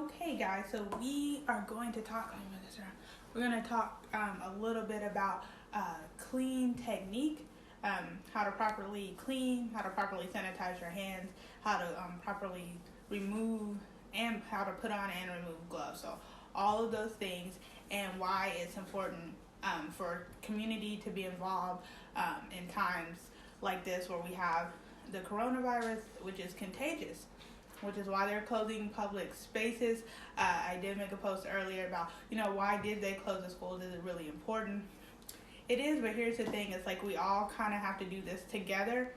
Okay, guys, so we are going to talk. Let me move this around. We're going to talk a little bit about clean technique, how to properly clean, how to properly sanitize your hands, how to properly remove, and how to put on and remove gloves. So all of those things, and why it's important for community to be involved in times like this where we have the coronavirus, which is contagious, which is why they're closing public spaces. I did make a post earlier about, why did they close the schools? Is it really important? It is, but here's the thing. It's like we all kind of have to do this together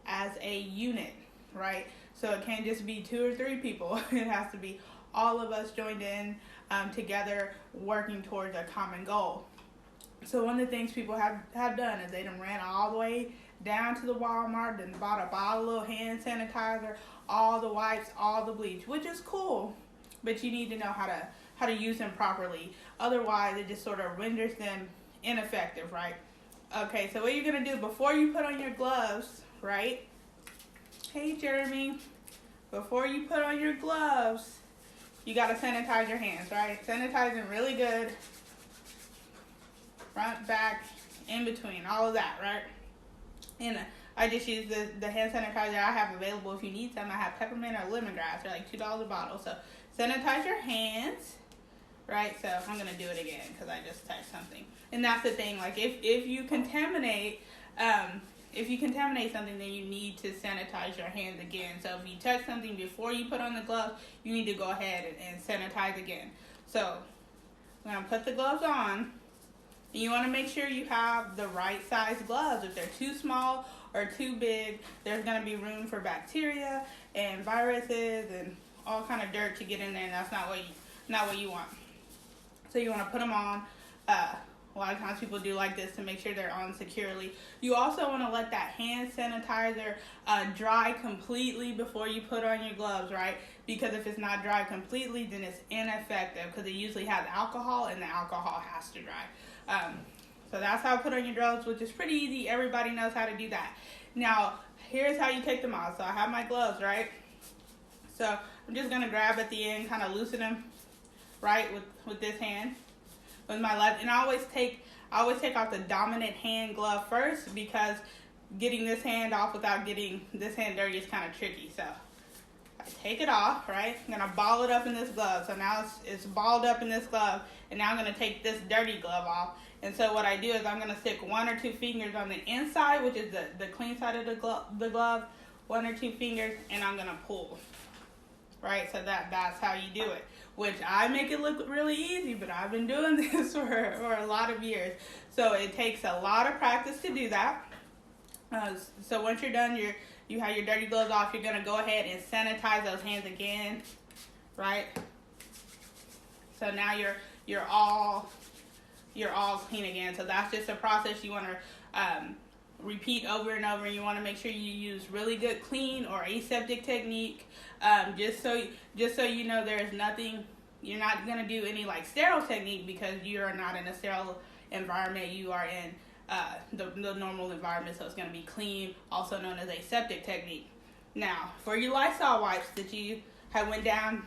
as a unit, right? So it can't just be 2 or 3 people. It has to be all of us joined in together working towards a common goal. So one of the things people have done is they done ran all the way down to the Walmart and bought a bottle of hand sanitizer, all the wipes, all the bleach, which is cool, but you need to know how to use them properly. Otherwise, it just sort of renders them ineffective, right? Okay, so what you're gonna do before you put on your gloves, right? Hey, Jeremy, before you put on your gloves, you gotta sanitize your hands, right? Sanitize them really good, front, back, in between, all of that, right? And I just use the hand sanitizer I have available. If you need some, I have peppermint or lemongrass. They're like $2 a bottle. So sanitize your hands, right? So I'm going to do it again because I just touched something. And that's the thing. Like if you contaminate something, then you need to sanitize your hands again. So if you touch something before you put on the gloves, you need to go ahead and sanitize again. So I'm going to put the gloves on. And you want to make sure you have the right size gloves. If they're too small or too big, there's going to be room for bacteria and viruses and all kind of dirt to get in there, and that's not what you want. So you want to put them on. A lot of times people do like this to make sure they're on securely. You also want to let that hand sanitizer dry completely before you put on your gloves, right? Because if it's not dry completely, then it's ineffective because it usually has alcohol, and the alcohol has to dry. So that's how I put on your gloves, which is pretty easy. Everybody knows how to do that. Now, here's how you take them off. So I have my gloves, right? So I'm just going to grab at the end, kind of loosen them, right, with this hand, with my left. And I always take off the dominant hand glove first, because getting this hand off without getting this hand dirty is kind of tricky. So I take it off, right? I'm going to ball it up in this glove. So now it's balled up in this glove, and now I'm going to take this dirty glove off. And so what I do is I'm going to stick 1 or 2 fingers on the inside, which is the clean side of the glove, 1 or 2 fingers, and I'm going to pull, right? So that's how you do it, which I make it look really easy, but I've been doing this for a lot of years. So it takes a lot of practice to do that. So once you're done, you have your dirty gloves off, you're going to go ahead and sanitize those hands again, right? So now you're all clean again. So that's just a process you want to repeat over and over. You want to make sure you use really good clean or aseptic technique, just so you know there's nothing. You're not going to do any like sterile technique because you are not in a sterile environment. You are in the normal environment, so it's going to be clean, also known as aseptic technique. Now, for your Lysol wipes that you have went down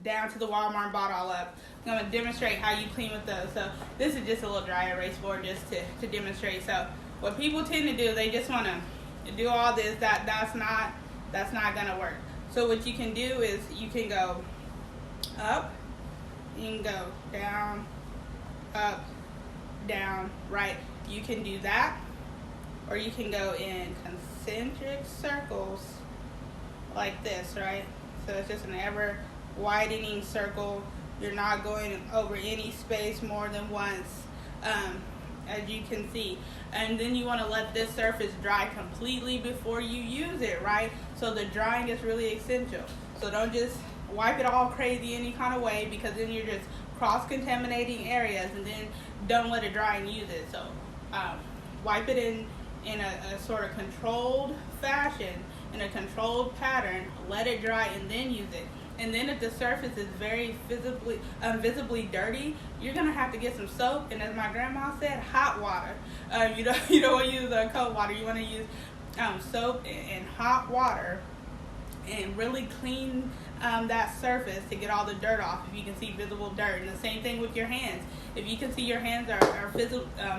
to the Walmart and bought all up, I'm going to demonstrate how you clean with those. So this is just a little dry erase board just to demonstrate. So what people tend to do, they just want to do all this. That's not going to work. So what you can do is you can go up, you can go down, up, down, right. You can do that, or you can go in concentric circles like this, right? So it's just an ever widening circle. You're not going over any space more than once, as you can see. And then you want to let this surface dry completely before you use it, right? So the drying is really essential. So don't just wipe it all crazy any kind of way, because then you're just cross-contaminating areas, and then don't let it dry and use it. So wipe it in a sort of controlled fashion, in a controlled pattern, let it dry, and then use it. And then if the surface is very visibly dirty, you're going to have to get some soap, and as my grandma said, hot water. You don't want to use cold water. You want to use soap and hot water, and really clean that surface to get all the dirt off if you can see visible dirt. And the same thing with your hands. If you can see your hands are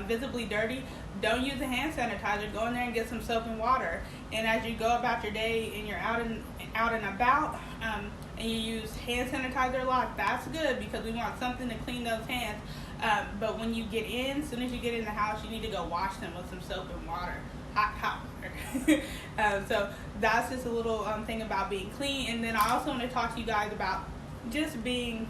visibly dirty, don't use a hand sanitizer. Go in there and get some soap and water. And as you go about your day and you're out and about, and you use hand sanitizer a lot, that's good because we want something to clean those hands. But when you get in, as soon as you get in the house, you need to go wash them with some soap and water. Hot water. So that's just a little thing about being clean. And then I also want to talk to you guys about just being,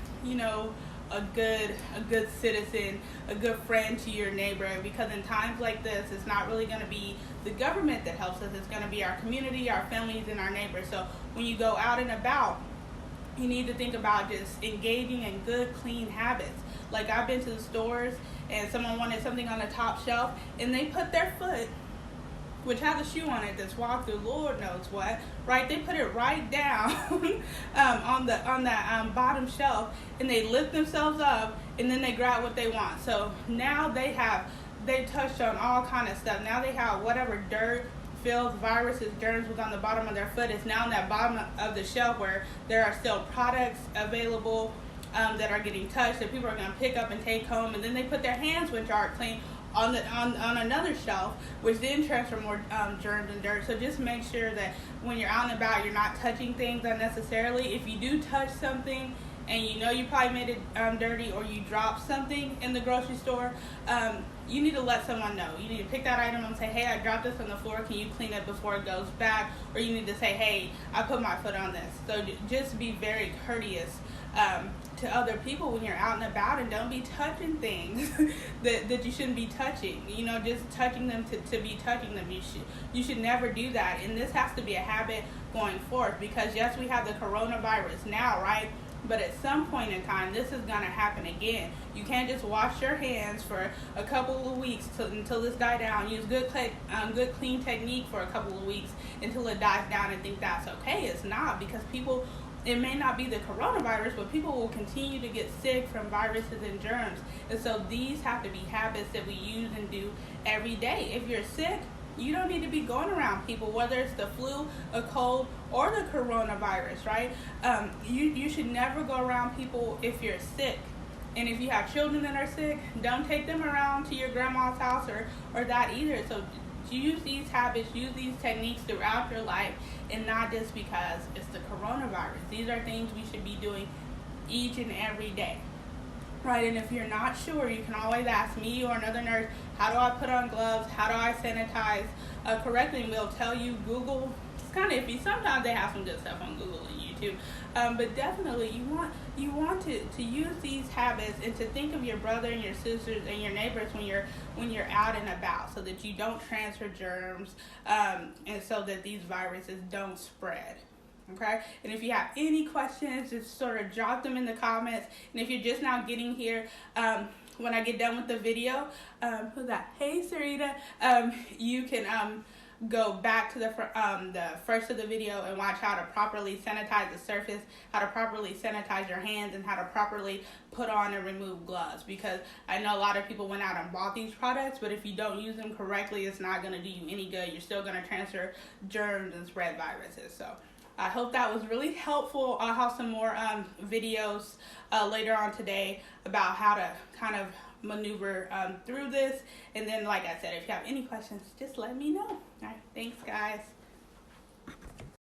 a good citizen, a good friend to your neighbor, because in times like this, it's not really going to be the government that helps us. It's going to be our community, our families, and our neighbors. So when you go out and about, you need to think about just engaging in good, clean habits. Like I've been to the stores and someone wanted something on the top shelf and they put their foot, which has a shoe on it that's walked through Lord knows what, right? They put it right down on that bottom shelf, and they lift themselves up, and then they grab what they want. So now they touched on all kind of stuff. Now they have whatever dirt, filth, viruses, germs was on the bottom of their foot is now on that bottom of the shelf where there are still products available that are getting touched that people are going to pick up and take home, and then they put their hands, which aren't clean, on another shelf, which then transfer more germs and dirt. So just make sure that when you're out and about, you're not touching things unnecessarily. If you do touch something and you probably made it dirty, or you dropped something in the grocery store, you need to let someone know. You need to pick that item and say, hey, I dropped this on the floor, can you clean it before it goes back? Or you need to say, hey, I put my foot on this. So just be very courteous to other people when you're out and about, and don't be touching things that you shouldn't be touching. Just touching them to be touching them. You should never do that. And this has to be a habit going forth, because yes, we have the coronavirus now, right? But at some point in time, this is going to happen again. You can't just wash your hands for a couple of weeks until this dies down. Use good clean technique for a couple of weeks until it dies down and think that's okay. It's not, because it may not be the coronavirus, but people will continue to get sick from viruses and germs. And so these have to be habits that we use and do every day. If you're sick, you don't need to be going around people, whether it's the flu, a cold, or the coronavirus, right? You should never go around people if you're sick. And if you have children that are sick, don't take them around to your grandma's house or that either. So use these habits, use these techniques throughout your life, and not just because it's the coronavirus. These are things we should be doing each and every day. Right, and if you're not sure, you can always ask me or another nurse, how do I put on gloves? How do I sanitize correctly? And we'll tell you. Google, it's kind of iffy. Sometimes they have some good stuff on Google and YouTube. But definitely you want to use these habits and to think of your brother and your sisters and your neighbors when you're out and about, so that you don't transfer germs, and so that these viruses don't spread. Okay, and if you have any questions, just sort of drop them in the comments. And if you're just now getting here, when I get done with the video, who's that? Hey, Sarita. You can go back to the first of the video and watch how to properly sanitize the surface, how to properly sanitize your hands, and how to properly put on and remove gloves. Because I know a lot of people went out and bought these products, but if you don't use them correctly, it's not going to do you any good. You're still going to transfer germs and spread viruses. So I hope that was really helpful. I'll have some more videos later on today about how to kind of maneuver through this. And then, like I said, if you have any questions, just let me know. All right, thanks, guys.